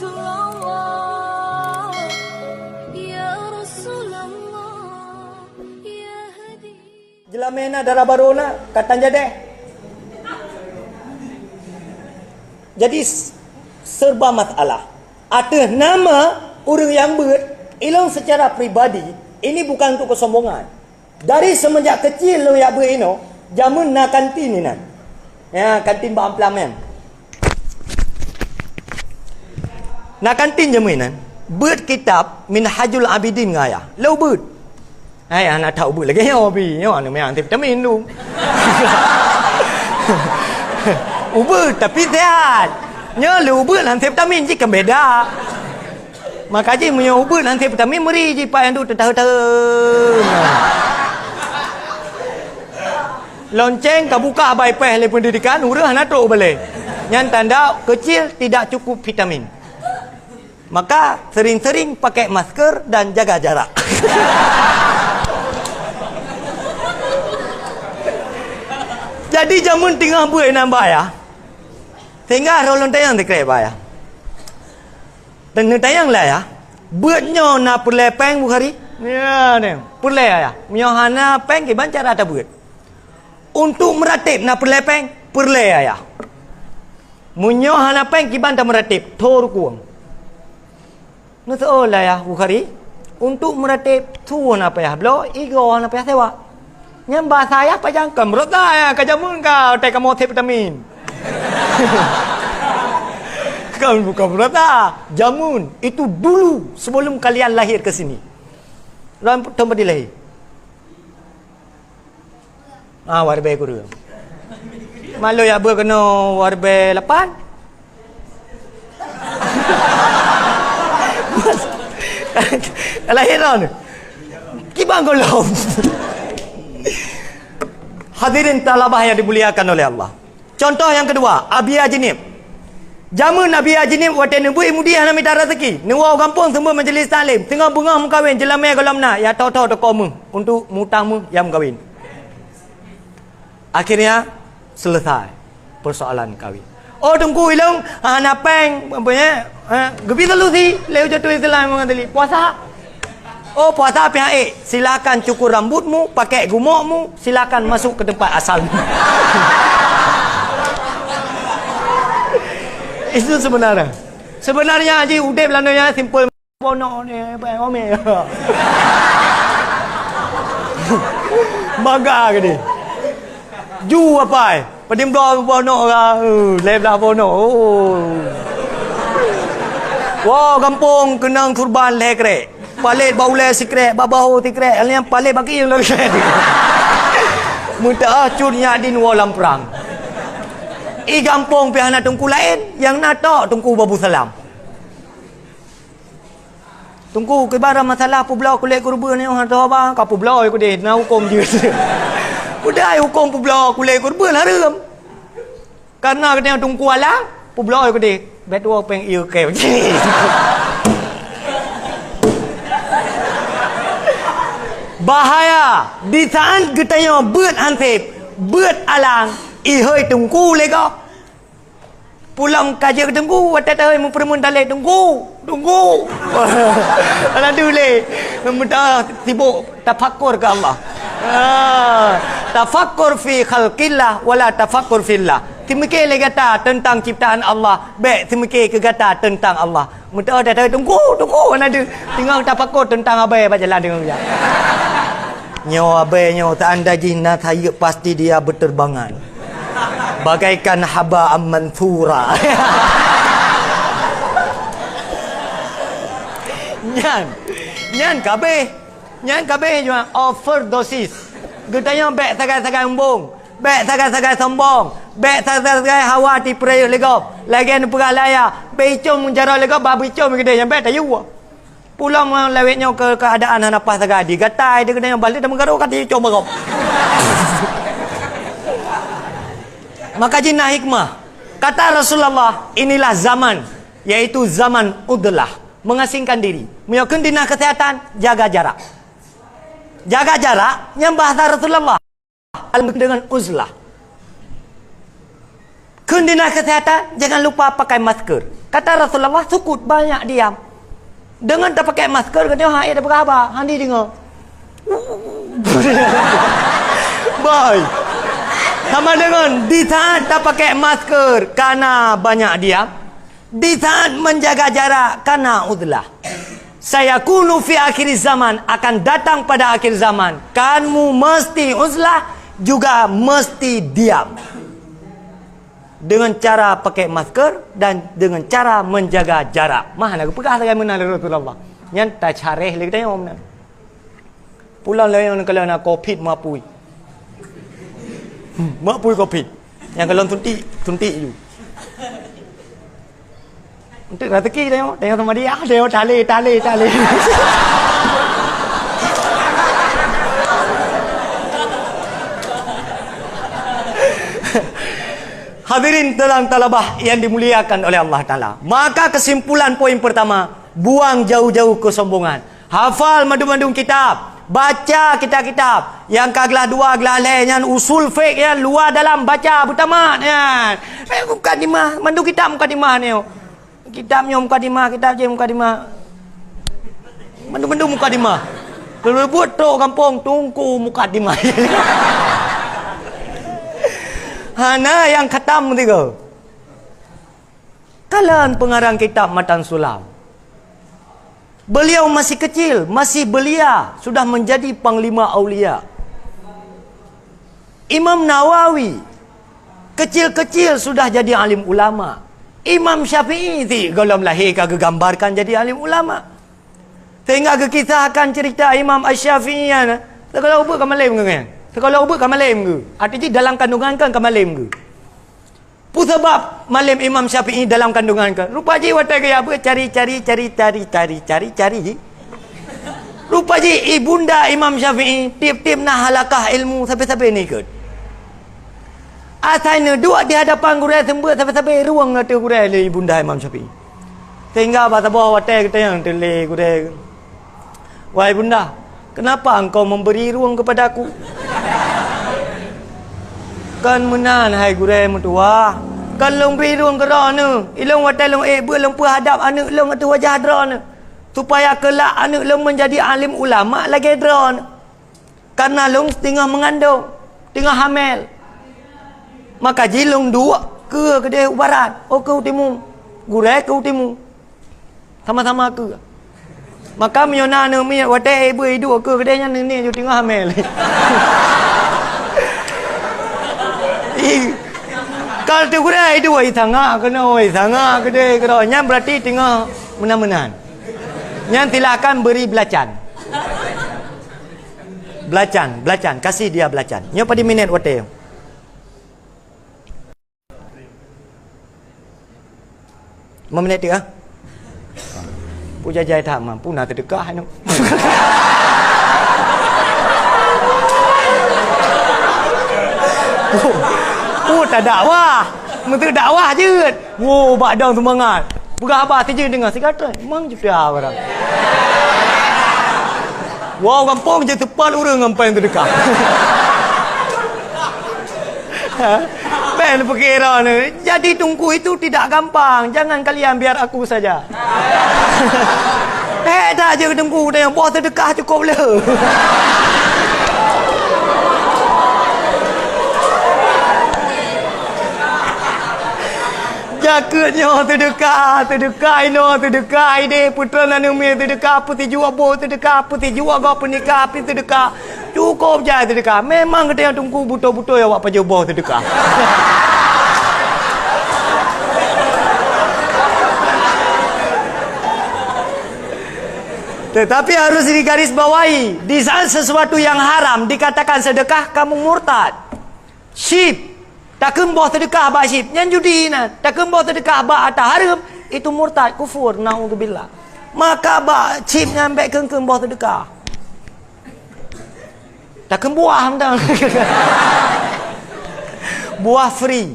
Rasulullah, ya Rasulullah, ya hadi. Jelamena darah barona katan jadeh. Jadi serba masalah. Ada nama orang yang ilmu secara pribadi, ini bukan untuk kesombongan. Dari semenjak kecil lo ya berino, jamun na kantin ni nan. Ya, kantin ba amplam. Na kantin jamun nan. Beut kitab Minhajul Abidin ngaya. Lo beut. Ai anak tahu beut lagi yo bi, yo anu memang vitamin lu. Ubur tapi sehat. Nya lu ubur nan vitamin ji kan beda. Maka je punya ubur nan vitamin meri ji pa yang tu tertahu-tahu. Lonceng kebuka abai peh le pendidikan urang nak tok boleh. Yang tanda kecil tidak cukup vitamin. Maka sering-sering pakai masker dan jaga jarak. Jadi jamun tinggal buat nambah ya. Sehingga rolon tayang dikrep ya. Dan tayang lah ya. Buatnya na perlepeng bukhari. Ya ni, perle ya. Menyohana peng ke bancar ada buat. Untuk meratip na perlepeng, perle ya. Menyohana peng ke bantar meratip, thor kuang. Nusa lah ya bukhari. Untuk meratip tu apa ya? Blo igo apa ya sewa. Yang bahasa saya apa jangka menurut saya kajamun kau tak kamu vitamin. Kau bukan menurut jamun itu dulu sebelum kalian lahir ke sini. Lawan tempat dilahir. Warbe guru. Malu ya ber kena warbe 8. Lahiran. Kibang golong. Hadirin talabah yang dimuliakan oleh Allah. Contoh yang kedua, Abi Ajnib. Jamun Abi Ajnib wate nebui mudiah na minta rezeki. Nuwa kampung semua majlis taklim. Tengah bunga mengkawin jelamai golamna ya tahu-tahu tokomu untuk mutangmu yang kawin. Akhirnya selesai persoalan kawin. Oh tunggu ilung napeng punya gebi solusi leu jatuh Islam mengadili puasa. Oh puasa pihak silakan cukur rambutmu, pakai gumokmu, silakan masuk ke tempat asalmu. Itu sebenarnya. Sebenarnya Haji Udip Belandanya simple bono ni ome. Baga ke ni. Ju apa? Pedim doa bono ka. Leblah bono. Wah kampung kenang kurban lekre. Palit baulai sikret, babahu tikret. Yang palit bagi yang lagi. Minta acurnya di walam perang. I kampung pihak nak tungku lain. Yang nak tak tungku babu salam. Tungku kebarang masalah pubelau kulit kurban ni. Orang tahu apa? Kau pubelau aku deh. Nak hukum je. Udah hukum pubelau kulit kurban haram. Karena kena tungku alang. Pubelau aku deh. Betul apa yang ia kaya macam ni. Bahaya di saat kita yang buat hansip, buat alang, ihoi tunggu lega. Pulang kaji ke tunggu, watak tahu mempermun dalek tunggu. Alang dulu, mudah sibuk tafakkur ke Allah. Tafakkur fi khalqillah, wala tafakkur fillah. Timikir lagi kata tentang ciptaan Allah, baik timikir ke kata tentang Allah. Mudah dah tahu tunggu, mana ada tinggal tafakkur tentang abai apa jalan dengan dia. Nyawa abai tak anda jinnah saya pasti dia berterbangan bagaikan haba mansura. nyan kabeh cuma overdosis. Getanya bek sagai-sagai umbung, bek sagai-sagai sombong, bek sagai-sagai hawa ti prayuk legop. Lagian peralaya, becom menjara legop babi com gede yang bek tayu. Pulang lewetnya ke keadaan napas sagadi. Gatai dia kena yang balik dan menggaruk kata dia coba kau. Maka jinnah hikmah. Kata Rasulullah, inilah zaman, yaitu zaman udlah, mengasingkan diri. Menyokong dinas kesehatan, jaga jarak. Jaga jarak yang bahasa Rasulullah dengan uzlah. Kun dinas kesihatan, jangan lupa pakai masker. Kata Rasulullah, sukut banyak diam. Dengan tak pakai masker, kata ha, ada berapa? Handi dengar. Boy. Sama dengan di saat tak pakai masker karena banyak diam, di saat menjaga jarak karena uzlah. Saya kunu fi akhir zaman, akan datang pada akhir zaman. Kamu mesti uzlah, juga mesti diam. Dengan cara pakai masker dan dengan cara menjaga jarak. Mana aku pegah dengan mana Rasulullah. Yang tak careh lagi tanya om. Pulang lain kalau nak covid mapui. Mapui covid. Yang kalau tuntik you. Untuk rezeki tengok sama dia, tengok tali. Hadirin dalam talabah yang dimuliakan oleh Allah Ta'ala. Maka kesimpulan poin pertama, buang jauh-jauh kesombongan. Hafal madu-madu kitab. Baca kitab-kitab. Yang kegelah dua, gelah lain. Yang usul fiqh, yang luar dalam. Baca pertama. Mukadimah. Madu kitab mukadimah ni. Kitabnya mukadimah. Kitab je mukadimah. Madu-madu mukadimah. Rebut tu kampung. Tungku mukadimah. Hana yang khatam tiga. Kalian pengarang kitab Matan Sulam. Beliau masih kecil, masih belia, sudah menjadi panglima aulia. Imam Nawawi kecil-kecil sudah jadi alim ulama. Imam Syafi'i kalau lahir kagak gambarkan jadi alim ulama. Sehingga kekisahkan cerita Imam Asy-Syafi'i kalau ubah kamalim kan. Kalau ubah kamalim ke? Artinya dalam kandungan kan kamalim ke? Pu sebab malim Imam Syafi'i dalam kandungan kan. Rupa je watai gaya apa? Cari. Rupa je ibunda Imam Syafi'i tiap-tiap nak halakah ilmu sampai-sampai ni ke? Asalnya dua di hadapan gurai sembut sampai-sampai ruang ngata gurai le ibunda Imam Syafi'i. Sehingga bahasa bawah watai kita yang tele gurai. Wahai bunda, kenapa engkau memberi ruang kepada aku? Kan menan hai gurai mertua. Kan long beri ruang kerana ilong watai long long hadap anak long tu wajah drone. Supaya kelak anak long menjadi alim ulama lagi drone. Karena long tengah mengandung, tengah hamil. Maka jilong dua ke dia barat, ke timur. Gurai ke timur. Sama-sama ke. Maka miona ne mi watai ibu dua ke dia ni ju tengah hamil. Kalau tu kuda itu woi sanga kena woi sanga gede kero nyam berarti tengah menan-menan. Nyam silakan beri belacan. Belacan, kasih dia belacan. Nyo pada minit wate. Meminit dia. Puja jai tak mampu nak terdekat no. Tak dakwah. Mesti dakwah je. Wow, badang semangat. Pegah abah saja dengar sekata. Memang je dah barang. Wow, kampung je tepat orang sampai yang terdekat. Ben perkira ni. Jadi tungku itu tidak gampang. Jangan kalian biar aku saja. Dah je tungku yang bawah terdekat cukup lah. Jaketnya terdekat ide putra nanumi terdekat putih jua bo terdekat putih jua gau pernikah api terdekat cukup je terdekat. Memang kita yang tunggu buto-buto yang awak pakai boh terdekat. Tetapi harus digarisbawahi, di saat sesuatu yang haram dikatakan sedekah, kamu murtad. Syib takkan boh sedekah ba syib nyan judi na takkan boh sedekah ba atas haram itu murtad kufur naudzubillah. Maka ba syib nyan baik keung boh sedekah takkan buah dah. Buah free.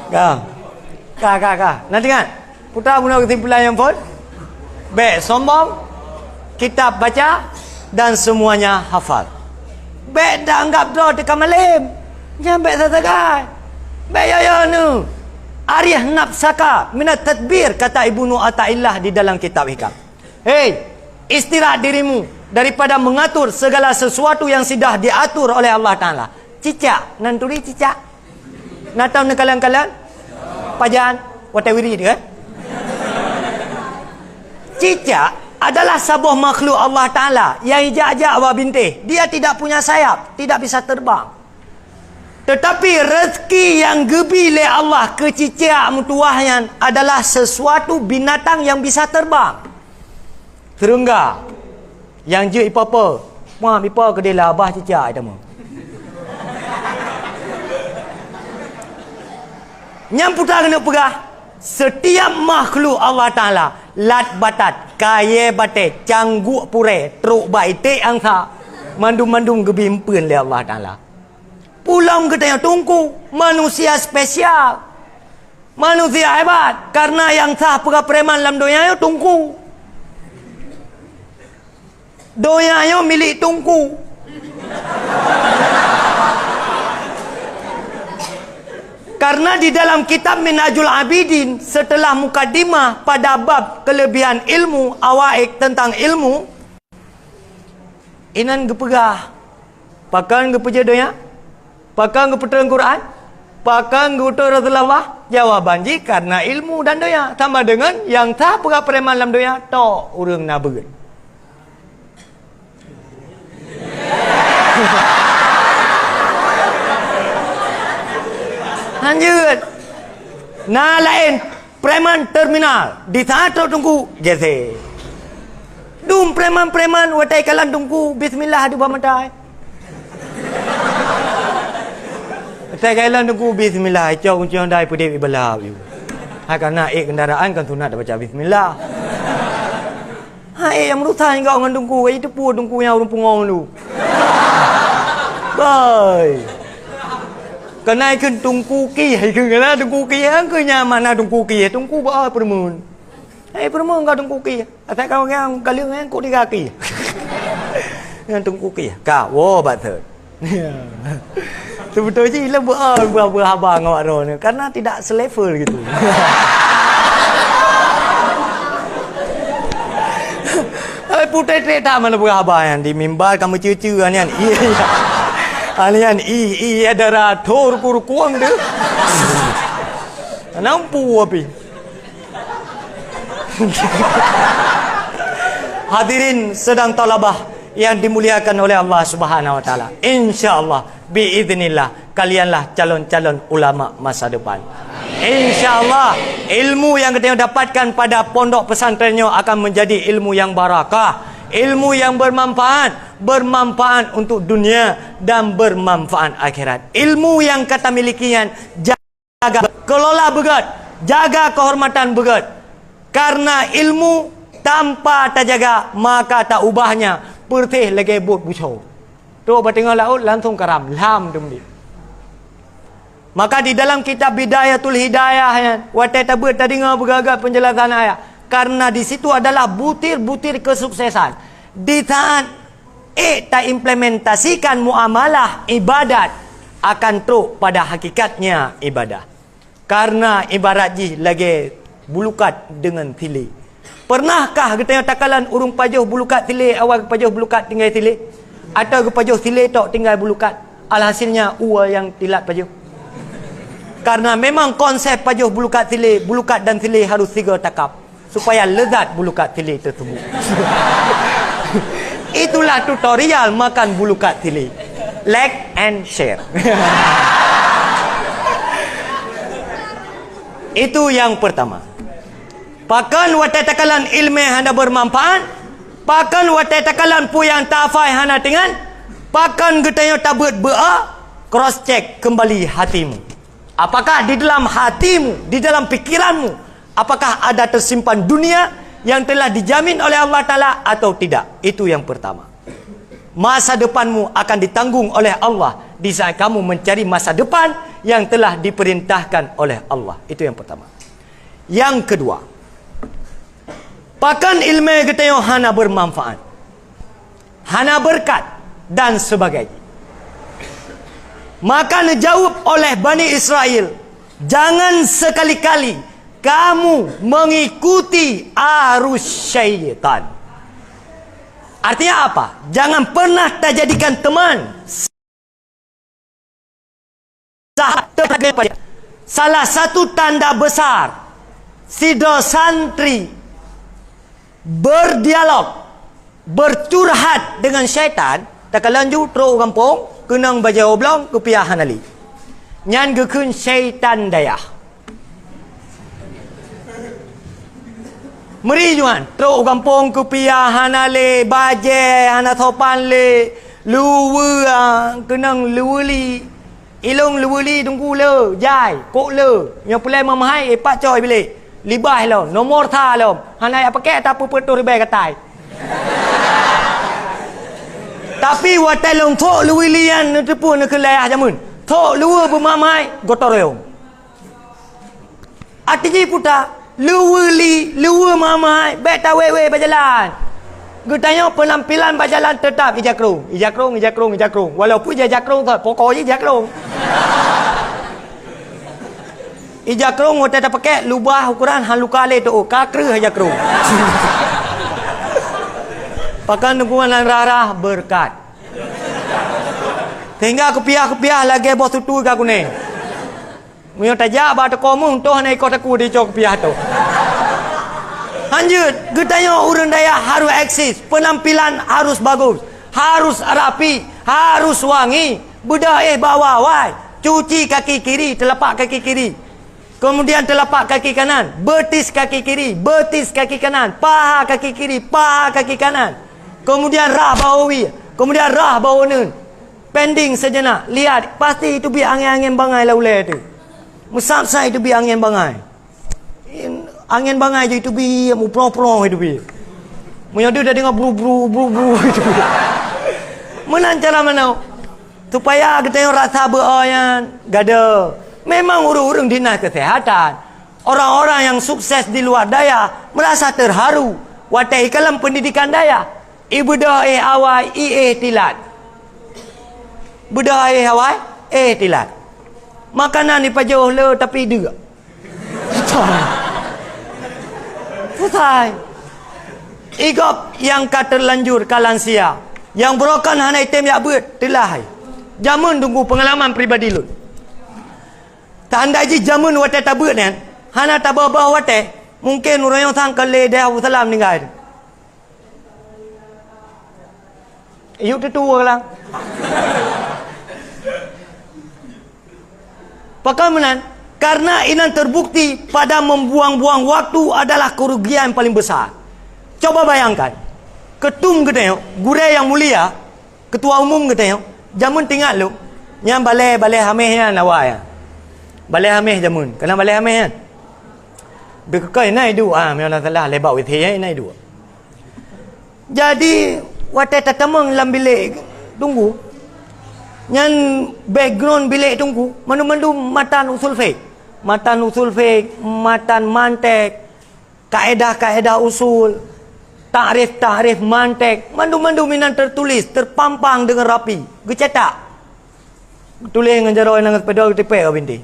Kak. Nanti kan putra guna kesimpulan yang pun baik sombong. Kitab baca, dan semuanya hafal. Bek dah anggap draw tekan malim. Jangan bek satakai. Bek ya nu. Arih nafsaka minat tadbir, kata Ibnu Athaillah di dalam kitab Hikam. Hei, istirahat dirimu daripada mengatur segala sesuatu yang sudah diatur oleh Allah Ta'ala. Cicak, nanturi cicak. Natau na kalian-kalian? Pajan, watawiri dia. Cicak adalah sebuah makhluk Allah Ta'ala yang ijak-ijak awak bintih. Dia tidak punya sayap, tidak bisa terbang. Tetapi rezeki yang gebi oleh Allah ke cicak mutuahnya adalah sesuatu binatang yang bisa terbang. Serangga. Yang je ipa-apa. Mak ipa ke dia lah abah cicak itu mah. Yang putar kena pegah. Setiap makhluk Allah Ta'ala, lat batat, kaya batet, cangguk pure, truk baitik angsa, mandum-mandum gebimpun oleh Allah Ta'ala. Pulang kita yang tunggu, manusia spesial, manusia hebat, karena yang sah pegah preman dalam dunia itu tunggu. Dunia itu milik tunggu. Karena di dalam kitab Minhajul Abidin, setelah mukadimah pada bab kelebihan ilmu, awaik tentang ilmu, inan gepegah, pakan gepeja doya, pakan gepeterang Quran, pakan gepeter Rasulullah. Jawaban ji karena ilmu dan doya. Sama dengan yang tak pegah preman dalam doya, tok urang nabeun. Lanjut. Nah lain preman terminal di satu tunggu jese. Dum preman-preman watai kalan tunggu bismillah di bawah matai. Watai kalan tunggu bismillah cau kuncian dai pudi ibalah you. Ha karena kendaraan kan sunat baca bismillah. Ha yang merusak engkau dengan tunggu itu pun tunggu yang urung pungong lu. Bye. Kenai kan tungku ki, hai kan kena tungku ki, ang kenya mana tungku ki, tungku ba permun. Hai permun ka tungku ki. Atai kau yang kalian yang kau di kaki. Yang tungku ki, ka wo ba thơ. Sebetulnya ilah buah abang awak ro ni karena tidak selevel gitu. Hai putai tak mana buah abang yang di mimbar kamu cucu kan yang. Iya. Alian adalah thor kuang dia. Nampu api. Hadirin sedang talabah yang dimuliakan oleh Allah Subhanahu wa taala. Insyaallah biiznillah kalianlah calon-calon ulama masa depan. Insyaallah ilmu yang kita dapatkan pada pondok pesantrennya akan menjadi ilmu yang barakah. Ilmu yang bermanfaat untuk dunia dan bermanfaat akhirat. Ilmu yang kata milikian jaga, kelola begat, jaga kehormatan begat. Karena ilmu tanpa terjaga maka tak ubahnya pertih lagi bot bucau. Tu bertengah laut langsung karam lam dumdi. Maka di dalam kitab Bidayatul Hidayah watai tabut tadi ngau bergagak penjelasan ayat. Karena di situ adalah butir-butir kesuksesan. Di saat tak implementasikan muamalah ibadat akan teruk pada hakikatnya ibadah. Karena ibarat ji lagi bulukat dengan tili. Pernahkah kita takalan urung pajuh bulukat tili awal pajuh bulukat tinggal tili? Atau pajuh tili tok tinggal bulukat? Alhasilnya ua yang tilat pajuh. Karena memang konsep pajuh bulukat tili, bulukat dan tili harus 3 takap. Supaya lezat bulukat tili tersebut. Itulah tutorial makan bulukat tili. Like and share. Itu yang pertama. Pakan watai takalan ilmu hana bermanfaat. Pakan watai takalan pu yang tafai hana tingan. Pakan getanya tabut bea. Cross check kembali hatimu. Apakah di dalam hatimu, di dalam pikiranmu, apakah ada tersimpan dunia yang telah dijamin oleh Allah Ta'ala atau tidak? Itu yang pertama. Masa depanmu akan ditanggung oleh Allah di saat kamu mencari masa depan yang telah diperintahkan oleh Allah. Itu yang pertama. Yang kedua, pakan ilmu kita yang hana bermanfaat. hana berkat dan sebagainya. Maka dijawab oleh Bani Israel, jangan sekali-kali kamu mengikuti arus syaitan. Artinya apa? Jangan pernah terjadikan teman sahabat. Salah satu tanda besar sidra santri berdialog, bercurhat dengan syaitan, tak lanjut terus kampung, kenang baca oblong kepiahan ali. Nyan gekun syaitan daya. Meri juan, teruk kampung kepiahan ale, baje, hana topan le, luwa, kenang luwali, ilong luwali tunggu le, jai, kok le, yang pulai mamahai, pak coy bilik, libah lo, nomor tha lo, hana apa pakai tak apa petur ribai katai. Tapi watai long tok luwilian tu pun nak kelayah jamun, tok luwa bermamai, gotorong. Artinya putar. Luwa mamai, bet tawe-we berjalan. Gutanya penampilan berjalan tetap ijakrung. Walaupun ijakrung tu, pokoknya ijakrung. Ijakrung waktu tak pakai lubah ukuran halukale tu, kakru ijakrung. Pakan dukungan dan rarah berkat. Sehingga kepiah lagi bos tutu ke aku ni. Mungkin tajak batu komun tu hanya ikut aku di cok piah tu. Lanjut, getanya orang daya harus eksis, penampilan harus bagus, harus rapi, harus wangi, budak bawa wai, cuci kaki kiri, telapak kaki kiri. Kemudian telapak kaki kanan, betis kaki kiri, betis kaki kanan, paha kaki kiri, paha kaki kanan. Kemudian rah bawawi, kemudian rah bawanen. Pending sejenak, lihat, pasti itu biar angin-angin bangai laulai tu. Musab saya itu bi angin bangai. Angin bangai je itu bi mu pro-pro itu bi. Mu yang dia dah dengar bru itu bi. Mana cara mana? Supaya kita yang rasa beroyan gada. Memang urung-urung dinas kesehatan. Orang-orang yang sukses di luar daya merasa terharu. Watai kalam pendidikan daya. Ibu dah awai tilat. Budak awai tilat. Makanan ni pajauh le tapi dia. Selesai. Igop yang kata lanjur kalansia. Yang berokan hana item yak beut telah. Jamun tunggu pengalaman pribadi lu. Tak anda ji jamun wate tabut ni. Hana tabah wate. Mungkin orang yang sangka le dah salam ninggal. Yuk tua lang. Pakamanan, karena inan terbukti pada membuang-buang waktu adalah kerugian paling besar. Coba bayangkan, ketum kita gure yang mulia, ketua umum kita jamun tinggal lu, yang balai hameh nawaya. Balai hameh jamun, kena balai hameh kan. Bekai nai du memang salah lebat withi nai du. Jadi watai tatamang lam bilik tunggu. Yang background bilik tunggu mandu-mandu matan usul fiqh, matan mantek, kaedah usul, takrif mantek, mandu-mandu minan tertulis, terpampang dengan rapi, gecetak. Tulis dengan jaro dengan pedal tipe binti.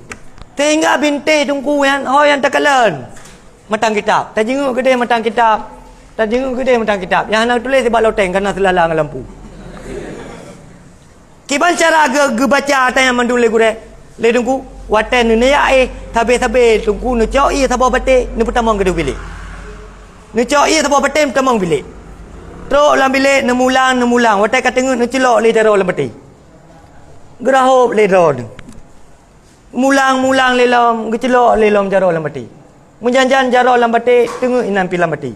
Sehingga binti tunggu yang takalan matang kitab. Tak jenguk gede matang kitab. Yang nak tulis sebab loteng kerana selalang lampu. Kiban cara baca atas yang mandul gure le tunggu waten ni ya tabe tunggu nu coi tabo bate ni pertama gedu bilik nu coi tabo bate pertama bilik tro lam bilik nu mulang watai kata nu celok le daro lam bate geraho le rod mulang le lam gecelok le lam jaro lam bate menjanjan jaro lam bate tengok inan pilam bate.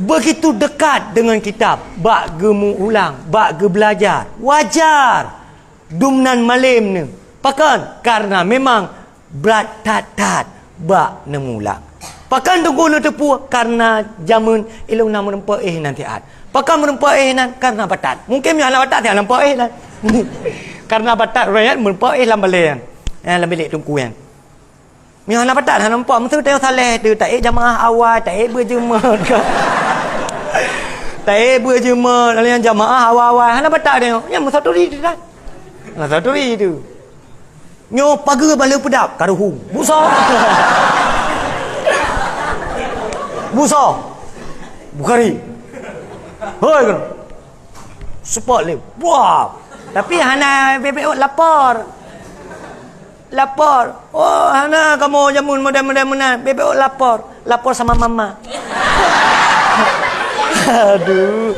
Begitu dekat dengan kitab, bak gemu ulang, bak ge belajar. Wajar. Dumnan malim ni. Pakan karena memang berat tat bak nemulang. Pakan tunggu nu tepu karena jamun ilung nama nempa nanti ad. Pakan menempa nan karena batat. Mungkin yang nak batat yang nampak nan. Karena batat rakyat menempa lam balen. Lam bilik tunggu kan. Yang nak batat han nampak mesti tengok saleh tu tak jamaah awal tak berjemaah. Tak berjemaah dalam jamaah awal-awal. Hana batak dia. Yang masaturi tu dah. Masaturi tu. Nyo pagar bala pedap karuhu. Busa. Busa. Bukhari. Hoi kan. Support le. Wah. Tapi hana BPO lapor. Oh, hana kamu jamun mudah-mudahan BPO lapor sama mama. Aduh.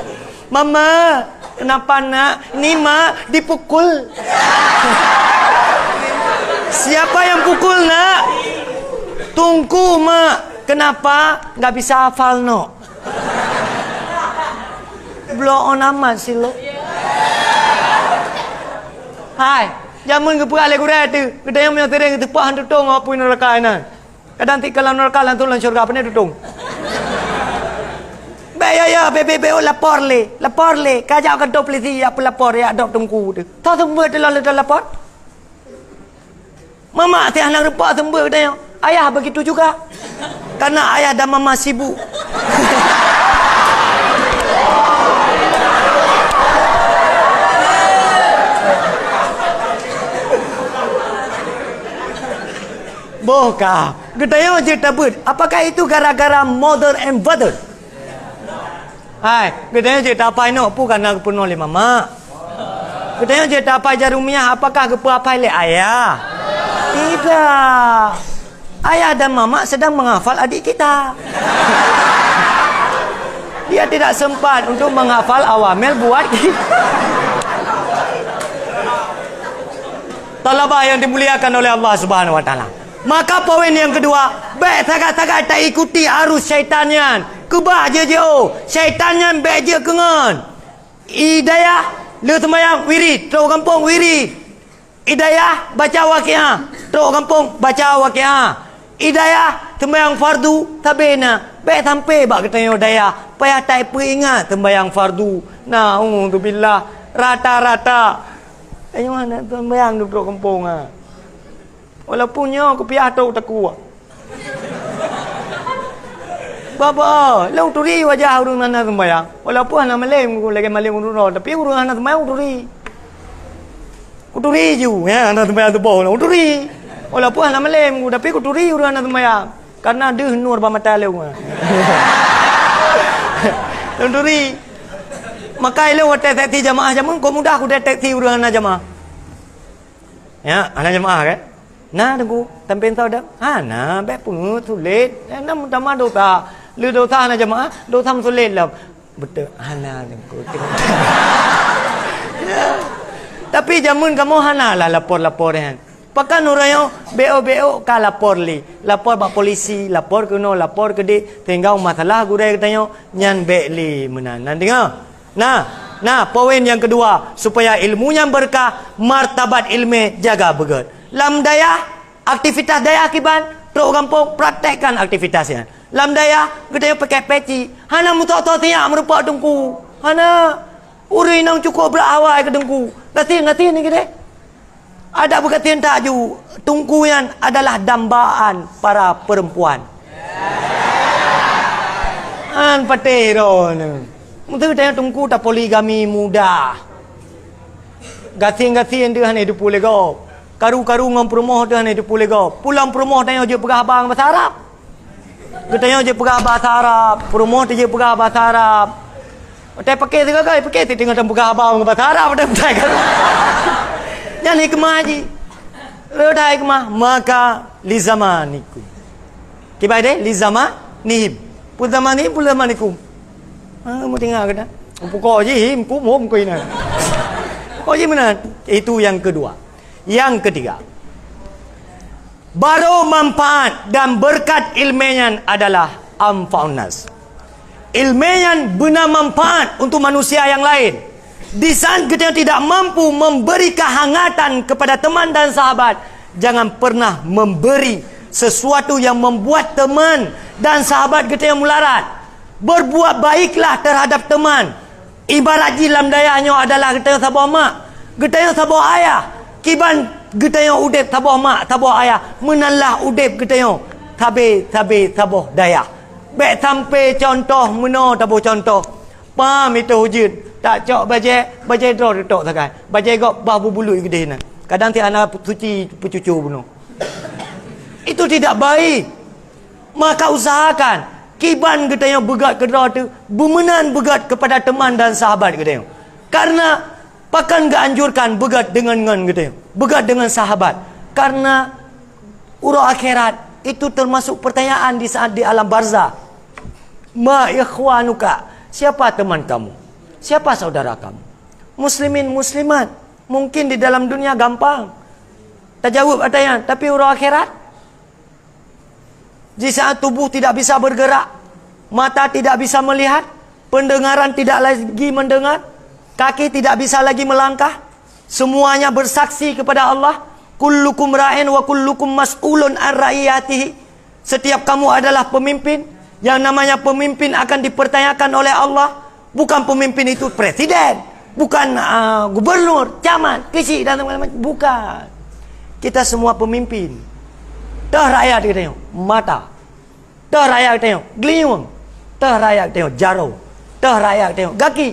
Mama, kenapa nak? Ni mak dipukul. Siapa yang pukul nak? Tunggu mak. Kenapa? Enggak bisa hafal no. Blow on amat sih lo. Hai, jamun ke perak legu tu. Kita yang punya tereng tepak hantu tong apa pun neraka nan. Kadang tik kalau neraka lan tu lan syurga apa ni tutung. Ya, BPO lapor le. Kajak ke dop polisi apa lapor ya dop tungku tu. Tahu semua tu lalu lapor. Mama teh anak repak semua katanya. Ayah begitu juga. Karena ayah dan mama sibuk. Boka. Katanya cerita ber. Apakah itu gara-gara mother and father? Hai, katanya cerita apa ini? Bukan nak penuh oleh mama. Katanya cerita apa jarumiah? Apakah apa oleh ayah? Tidak. Ayah dan mama sedang menghafal adik kita. Dia tidak sempat untuk menghafal awamil buat kita. Talabah yang dimuliakan oleh Allah Subhanahu Wa Taala. Maka poin yang kedua, baik tagak-tagak tak ikuti arus syaitannya. Kebah je syaitannya baik je kengan. Hidayah le sembahyang wirid, teruk kampung wirid. Hidayah baca waqiah, teruk kampung baca waqiah. Hidayah sembahyang fardu tabena. Baik sampai bak katanya hidayah, payah tak peringat sembahyang fardu. Na'udzubillah, rata-rata. Ayo mana sembahyang tu teruk kampung ah. Walaupunnya aku piah tahu takut. Bapa, lau turi wajah urang nana sembayang. Walaupun anak malam aku lagi malam urang, tapi urang anak sembayang turi. Uturi ju, ya anak sembayang tu boh, uturi. Walaupun anak malam aku, tapi uturi urang anak sembayang. Karena dia nur ba mata leu. Uturi. Maka ile deteksi jamaah jamun, kau mudah aku deteksi urang anak jamaah. Ya, anak jamaah kan? Nah, tunggu, tampil tahu dah. Nah, baik pun sulit. Nah, mudah dosa. Lu dosa anak jemaah, dosa sulit lah. Betul, hana tunggu. Tapi jamun kamu hana lah lapor kan. Pakan orang yang BO ka lapor li. Lapor bak polisi, lapor ke no, lapor ke di. Tinggal masalah gurai katanya nyan bek li menan. Dengar. Nah, poin yang kedua, supaya ilmunya berkah, martabat ilmu jaga begat. Lam daya, aktivitas daya akiban, teruk kampung, praktekkan aktivitasnya. Lam daya, kita pakai peci. Hana mutok-tok tiap merupak tungku. Hana, uri nang cukup berawal ke tungku. Ngati ni kita. Ada berkatiin tak ju, tungku yang adalah dambaan para perempuan. An patero ni. Mungkin kita tungku tak poligami mudah. Gating-gating dia hanya hidup lego. Karu-karu ngam promoh dia hanya hidup lego. Pulang promoh tanya je pegah abang bahasa Arab. Katanya je pegah bahasa Arab. Promoh dia je pegah bahasa Arab. Tai pakai segala pakai tengok dalam pegah abang bahasa Arab dah pakai kan. Yang hikmah haji. Reda hikmah maka li zamanikum. Kibai deh li zamanihim. Pun zamanihim pun zamanikum. Mau tinggal ke dah? Pukul je him kumum kau ini. Pukul je mana? Itu yang kedua. Yang ketiga. Baru manfaat dan berkat ilmiah adalah anfa'un nas. Ilmiah benar manfaat untuk manusia yang lain. Di saat kita tidak mampu memberi kehangatan kepada teman dan sahabat, jangan pernah memberi sesuatu yang membuat teman dan sahabat kita yang melarat. Berbuat baiklah terhadap teman. Ibarat jilam dayahnya adalah kita yang sabar mak, kita yang sabar ayah. Kiban kita yang udip sabar mak, sabar ayah. Menalah udip kita yang tabe sabar dayah. Baik sampai contoh meno tabu contoh. Pam itu hujud. Tak cok bajai draw tok sakai. Bajai gok bah bulu gede nah. Kadang ti anak suci pecucu bunuh. Itu tidak baik. Maka usahakan kiban kita yang begat ke draw tu bermenan begat kepada teman dan sahabat kita. Karena pakan gak anjurkan begat dengan kita. Begat dengan sahabat. Karena urang akhirat itu termasuk pertanyaan di saat di alam barzah. Ma ikhwanuka, siapa teman kamu? Siapa saudara kamu? Muslimin muslimat. Mungkin di dalam dunia gampang terjawab pertanyaan, tapi urang akhirat di saat tubuh tidak bisa bergerak, mata tidak bisa melihat, pendengaran tidak lagi mendengar, kaki tidak bisa lagi melangkah, semuanya bersaksi kepada Allah. Kullukum ra'in wa kullukum mas'ulun an ra'iyatihi. Setiap kamu adalah pemimpin. Yang namanya pemimpin akan dipertanyakan oleh Allah. Bukan pemimpin itu presiden, bukan gubernur, camat, kecil dan teman-teman. Bukan. Kita semua pemimpin. Dah rakyat kita tengok mata. Dah rakyat kita tengok geliung. Dah rakyat kita tengok jaro. Dah rakyat kita tengok kaki.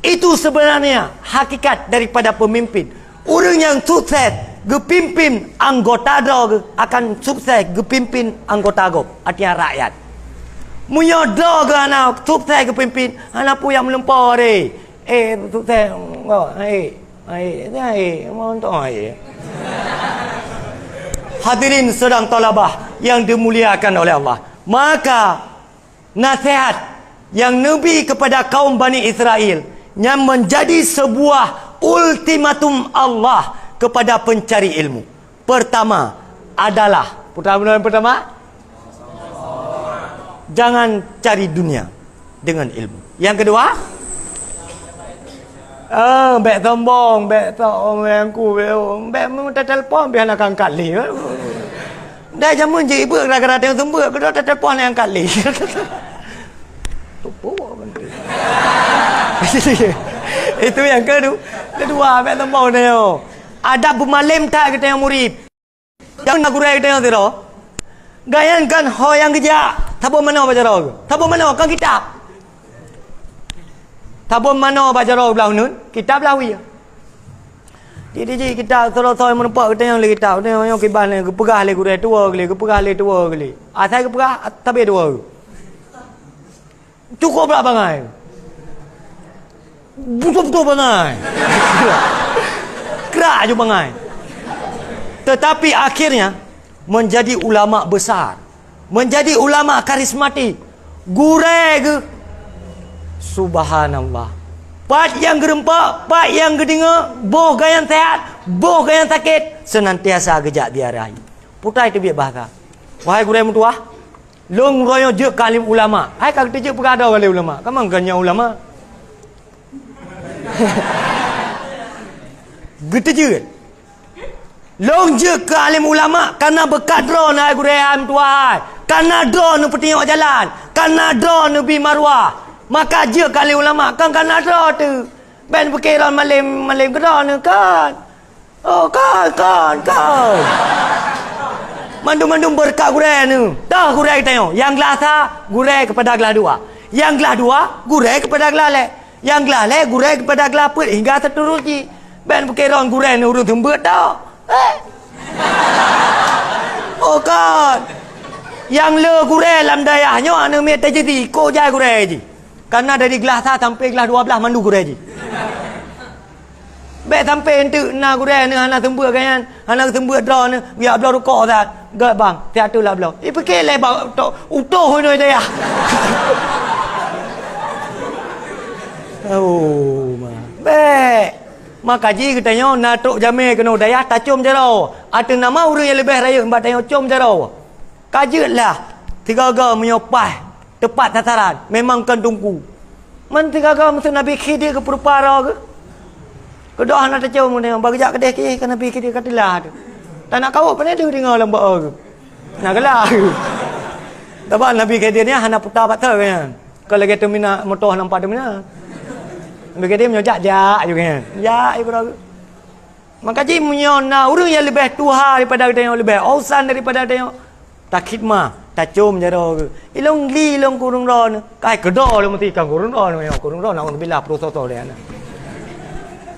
Itu sebenarnya hakikat daripada pemimpin. Orang yang sukses gepimpin anggota do akan sukses gepimpin anggota go. Artinya rakyat. Munyodo ke anak sukses gepimpin anak pu yang melempar sukses mau untuk hadirin sedang talabah yang dimuliakan oleh Allah. Maka nasihat yang Nabi kepada kaum Bani Israel yang menjadi sebuah ultimatum Allah kepada pencari ilmu. Pertama adalah pertama jangan cari dunia dengan ilmu. Yang kedua, bek sombong, bek tak aku, bek minta telefon biar nak angkat li. Dah jamun je ibu kadang-kadang tengok sembur, kedua telefon yang angkat li. Tupu benda. Itu yang kedua, bek sombong dia. Ada bermalim tak kita yang murid. Jangan guru kita yang tiro. Gayankan ho yang kerja. Tabur mana baca roh? Tabur mana kan kitab? Tabur mana baca roh belah nun? Kitab lah wi. Jadi kitab sorok-sorok menempah kita yang kitab. Yang kiban ni kepegah le guru tua kali, kepegah le tua kali. Asal kepegah tapi dua. Cukup berapa bangai? Betul-betul bangai. Kerak je bangai. Tetapi akhirnya menjadi ulama besar, menjadi ulama karismatik, gureh ke subhanallah. Pat yang gerempak, pat yang gedenga, boh gayan sehat, boh gayan sakit, senantiasa gejak diarahi. Putai tu biar bahasa. Wahai gureh mutuah, long royo je kalim ulama. Hai kak je perada wale ulama. Kamang kanya ulama. Gitu je. Long je ke alim ulama karena bekat drone hai gurehan tuai. Karena drone petengok jalan, karena drone bi marwah. Maka je ke alim ulama kan karena drone tu. Ben perkira malim ke drone kan. Oh kan. Mandum-mandum berkat gureh ni. Dah gureh tengok. Yang gelas gureh kepada gelas dua. Yang gelas dua gureh kepada gelas lek. Yang gelas lek gureh kepada gelas put hingga seterusnya. Ben perkira gureh ni urung tembut dah. Oh kan. Yang le gureh dalam dayahnya anu me terjadi ko jai gureh je. Karena dari gelas sampai gelas 12 mandu gureh je. Baik sampai entuk na gureh ni anak tembuk kan. Anak tembuk draw ni biar belah rukuk dah. Gak bang, tiatulah belah. Fikir le bang utuh ni dayah. Oh ma. Baik. Maka ji katanya natuk jamil kena dayah tacum jarau. Ada nama orang yang lebih raya mbak tanya cum jarau. Kajutlah tiga-tiga menyopai tepat sasaran. Memang kan tunggu. Man tiga-tiga mesti Nabi Khidir ke perupara ke? Kedua anak tacum ni bagi jak kedeh ke kan Nabi Khidir katilah tu. Tak nak kau pandai dia dengar lembak ke. Nak gelah. Sebab Nabi Khidir ni hana putar batal kan. Kalau kita mina motor nampak dia mana. Mereka dia menyojak juga kan. Ya, ibu ragu. Maka ji menyona orang yang lebih tuha daripada kita yang lebih ausan daripada kita yang tak khidmah ta chôm je ro ke ilong li long kurung ro ne kai kedo le mesti kan kurung ro ne kurung ro na bila pro to le na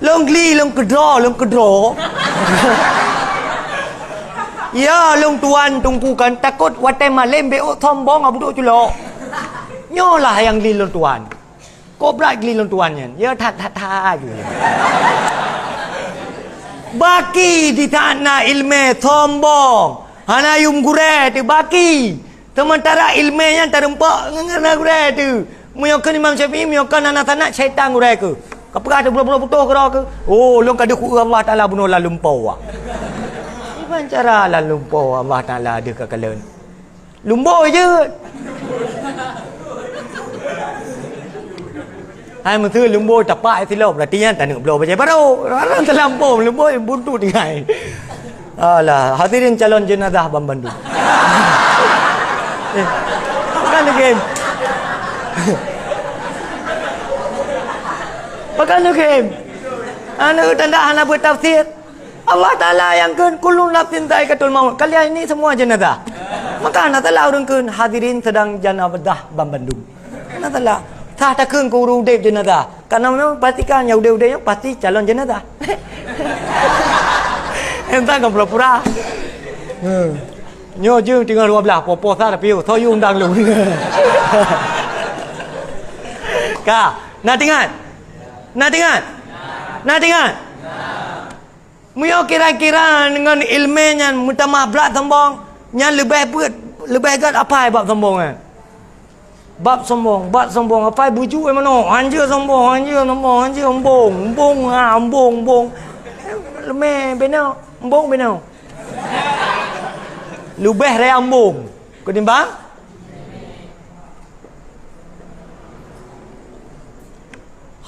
long li long kedo ya long tuan tungku kan takut watai malam be sombong abu do culo nyo lah yang li long tuan ko brak li long tuan yen ya that ju baki di tanah ilmu sombong hana yum gure tu baki sementara ilmunya terempak ngena gure tu muyakan Imam Syafi'i muyakan anak tanah syaitan gure ke kapra tu bulan putus ke ke oh long kada ku Allah Taala bunuh la lumpau ah iban cara la lumpau Allah Taala ada ke kalen lumpau je hai mà thưa lumbo tapak thì lộp là tiyan tak nak blow baca baru orang terlampau lumbo buntu dengan alah hadirin calon jenazah Bam Bandung pakai game pakai game anu tanda ana bertafsir Allah Taala yang kan kullu nafsin dha'iqatul maut kalian ini semua jenazah maka Allah Taala urungkeun hadirin sedang jenazah Bam Bandung Allah Taala tak takkan guru udep jenazah. Karena memang pastikan yang udep-udep pasti calon jenazah. Entah kan pura-pura. Nyo je tinggal 12 popo sah tapi so you undang lu. Ka, nak dengar? Nak dengar? Nak dengar? Muyo kira-kira dengan ilmunya mutamah belak sombong, nya lebih gat apa bab sombong kan? Bab sombong apa buju mana anjir sombong ombong leme benau ombong benau lubeh re ombong ketimbang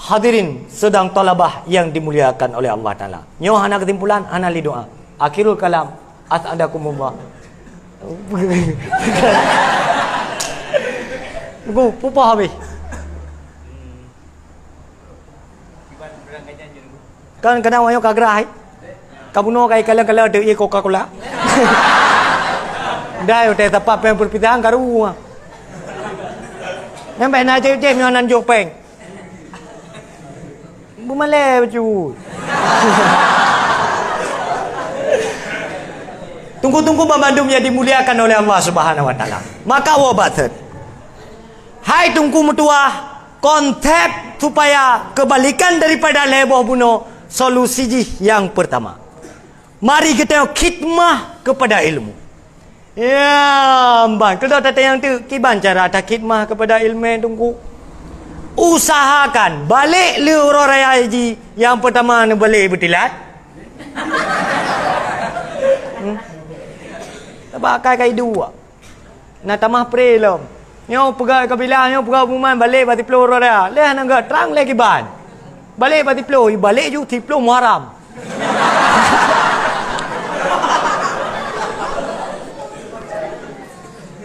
hadirin sedang talabah yang dimuliakan oleh Allah Taala nyo hana kesimpulan hana li doa akhirul kalam as'adakumullah Go, pupa habis. Kan kadang wayo kagerai. Kabuno kai kala-kala de Coca-Cola. Dai te tapa peng perpitahan karu. Nampak na je nyonan jok peng. Bumale baju. Tunggu-tunggu Bam Bandung yang dimuliakan oleh Allah Subhanahu wa taala. Maka wabathat hai tungku mutua konsep supaya kebalikan daripada leboh bunuh solusi yang pertama mari kita khidmah kepada ilmu ya bang kalau tata yang tu kiban cara tak khidmah kepada ilmu tungku usahakan balik le orang raya haji yang pertama ni balik bertilat tak kai dua nak tamah prelom nyo pegang kabilah nyo pegang umuman balik bati plo ora leh nangga terang lagi ban balik bati plo balik ju ti plo Muharram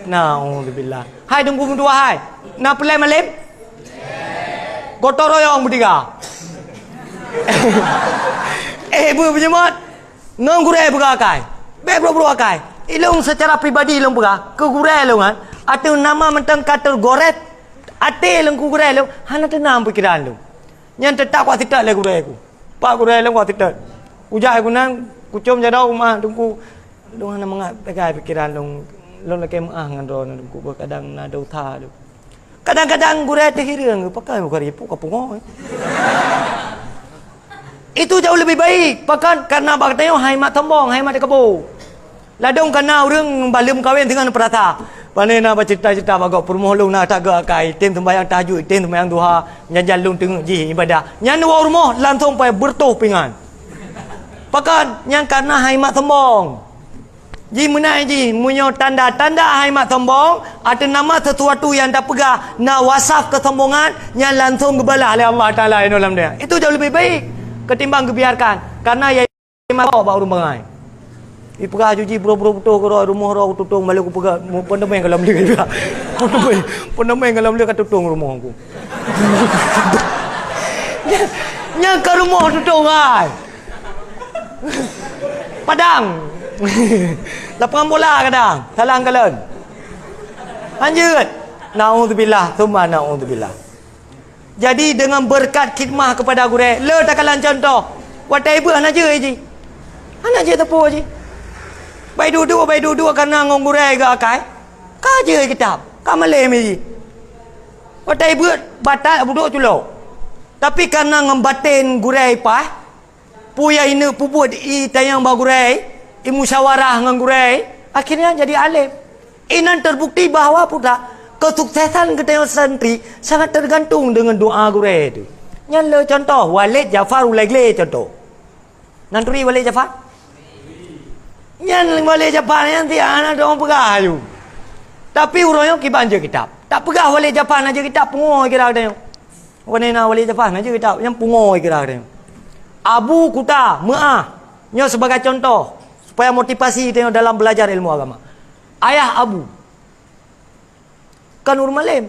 naudzubillah hai tunggu dua hai nak pelai malam gotong royong bertiga bu penyemat ngong gure begakai be bro akai ilung secara pribadi ilung bega ke gure ilung kan atau nama mentang kata goret ate lengku gure lu hana tenang pikiran lu nyan tetap kuat tidak le gure aku pak gure lu kuat tidak ujah aku nang kucom jadau rumah tungku lu hana mengat pegai pikiran lu leke maah ngan ro tungku kadang na dau tha lu kadang-kadang gure teh hirang pakai gure ipu kapungo itu jauh lebih baik pakan karena baktayo hai mat tombong hai mat kebo ladong kana urang balum kawin dengan perata panena ba cerita-cerita bagak permoh lu nak taga kai tem sembahyang tahajud tem sembahyang duha nyanjan lung tengok ji ibadah nyan dua rumah langsung pai bertuh pingan pakan yang karena hai mat tombong ji menai ji munyo tanda-tanda hai mat tombong ada nama sesuatu yang tak pegah na wasaf kesombongan yang langsung gebalah oleh Allah Taala dalam dia itu jauh lebih baik ketimbang kebiarkan karena ya mat baru mengai ipegah juji bro-bro betul ke rumah ro tutung balik aku pegah pun main kalau beli dia pun main kalau beli kat tutung rumah aku nya ke rumah tutung ai padang lapangan bola kadang salang kalen Lanjut. Naudzubillah, thumma naudzubillah. Jadi dengan berkat khidmah kepada guru, le takalan contoh. Whatever anak je ji. Anak je tepu ji. Bai duduk karena ngong guru ke akai. Ka je kitab. Ka malay mi ji. Whatever batal buduk culo. Tapi karena ngembatin guru pah, puya ini puput i tayang ba guru, i musyawarah ngan guru, akhirnya jadi alim. Inan terbukti bahawa putra kesuksesan kita santri sangat tergantung dengan doa guru itu. Yang le contoh Walid Jafar Ulagle contoh. Nanturi Walid Jafar. Yang Walid Jafar nanti anak dong pegah ayu. Tapi urangnya kiban je kitab. Tak pegah Walid Jafar aja kitab pungoy kira katanya. Wanena Walid Jafar aja kitab yang pungoy kira katanya. Abu Kuta Mu'ah nya sebagai contoh supaya motivasi tengok dalam belajar ilmu agama. Ayah Abu kan urang malim.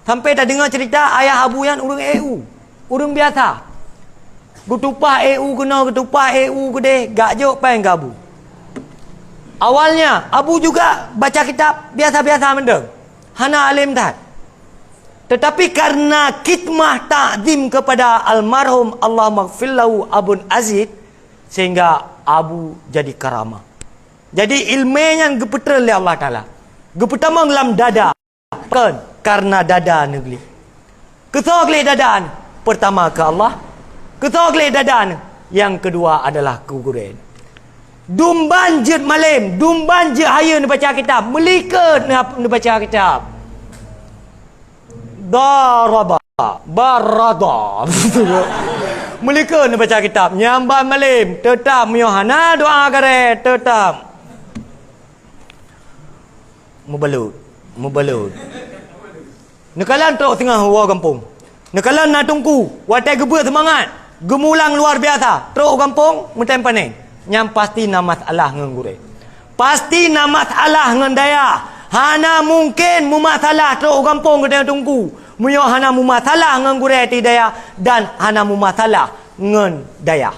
Sampai dah dengar cerita ayah Abu yang urang EU. Urang biasa. Getupah EU kena getupah EU gede, gak jok pain gabu. Awalnya Abu juga baca kitab biasa-biasa mendeng. Hana alim tak. Tetapi karena khidmah ta'zim kepada almarhum Allah maghfirlahu Abun Aziz sehingga Abu jadi karamah. Jadi ilmunya gepetra oleh Allah Ta'ala. Gepetamang dalam dada. Kan? Karena dada negeri. Ketok le dadaan. Pertama ke Allah. Ketok le dadaan. Yang kedua adalah keguguran. Dumban je malam. Dumban je haya ni baca kitab. Melikat ni baca kitab. Daraba. Barada. Melikat ni baca kitab. Nyamban malam. Tetap miohana doa kare. Tetap. Mubalut. Nekalan teruk tengah orang kampung. Nekalan nak tungku. Watai geba semangat. Gemulang luar biasa. Teruk kampung. Mutan panen. Yang pasti nama masalah dengan gure. Pasti nama masalah dengan daya. Hana mungkin mu masalah teruk kampung kita tungku. Muyo hana mu masalah dengan gure ti daya. Dan hana mu masalah dengan daya.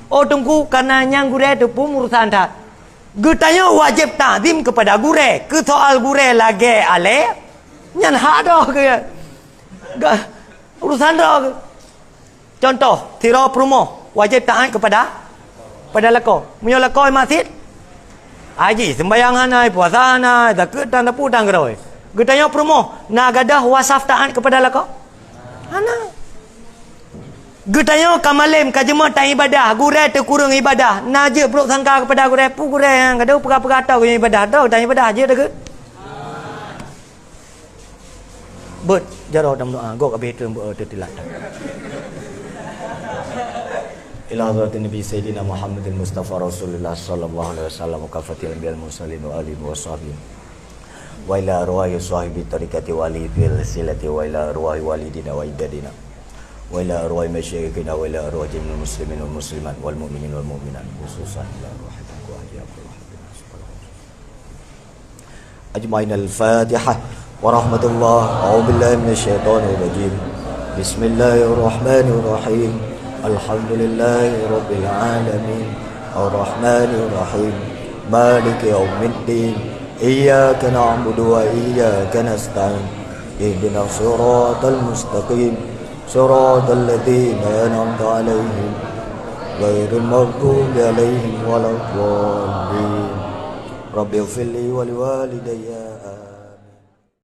Oh tungku karena yang gure tu pun urusan tak. Getanya wajib ta'zim kepada gure. Ke soal gure lagi ale. Nyan hak dah ke. Urusan dah ke. Contoh, tira perumoh. Wajib taat kepada lako. Punya lako masjid. Haji, sembayang hanai, puasa hanai, zakat dan dapu dan geroi. Getanya perumoh. Nak gadah wasaf taat kepada lako. Hanai. Getanya kamalim kajema tak ibadah, gure terkurang ibadah. Naje peluk sangka kepada gure, pu gure yang kada pegah-pegah tahu ibadah, tahu tak ibadah aje dah ke. Bet jaro dalam doa, gok habis tu tertilat. Ila hadratin Nabi Sayyidina Muhammadin Mustafa Rasulullah sallallahu alaihi wasallam kafatil anbiya'il mursalin wa alihi wa sahbihi. Wa ila arwahi sahibi tariqati wali fil silati wa ila arwahi walidina wa ibadina. Wa ila arwahi masyayikhina wa ila arwahi jami'il muslimin wal muslimat wal mu'minin wal mu'minat khususan ila arwahi wa ahliyakullah ajma'in al-Fatihah wa rahmatullah a'udzu billahi minasyaitonir rajim. Bismillahirrahmanirrahim. Alhamdulillahi rabbil alamin arrahmanir rahim maliki yaumiddin iyyaka na'budu wa iyyaka nasta'in ihdinas siratal mustaqim صراط الذين أنعمت عليهم غير المغضوب عليهم ولا الضالين رب اغفر لي ولوالدي